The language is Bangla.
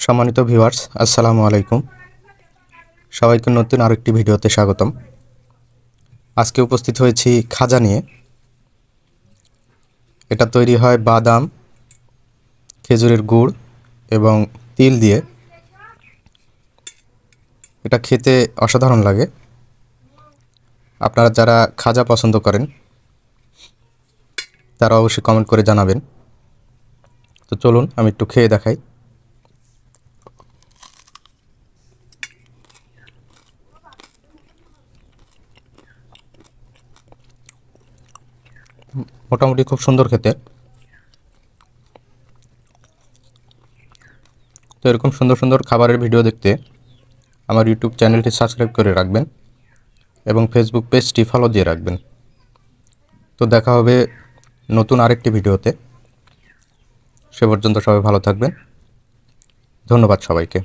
সম্মানিত ভিউয়ার্স, আসসালামু আলাইকুম। সবাইকে নতুন আরেকটি ভিডিওতে স্বাগতম। আজকে উপস্থিত হয়েছি খাজা নিয়ে। এটা তৈরি হয় বাদাম, খেজুরের গুড় এবং তিল দিয়ে। এটা খেতে অসাধারণ লাগে। আপনারা যারা খাজা পছন্দ করেন তারা অবশ্যই কমেন্ট করে জানাবেন। তো চলুন আমি একটু খেয়ে দেখাই। মোটামুটি খুব সুন্দর খেতে। তো এরকম সুন্দর সুন্দর খাবারের ভিডিও দেখতে আমার ইউটিউব চ্যানেলটি সাবস্ক্রাইব করে রাখবেন এবং ফেসবুক পেজটি ফলো দিয়ে রাখবেন। তো দেখা হবে নতুন আরেকটি ভিডিওতে। সে পর্যন্ত সবাই ভালো থাকবেন। ধন্যবাদ সবাইকে।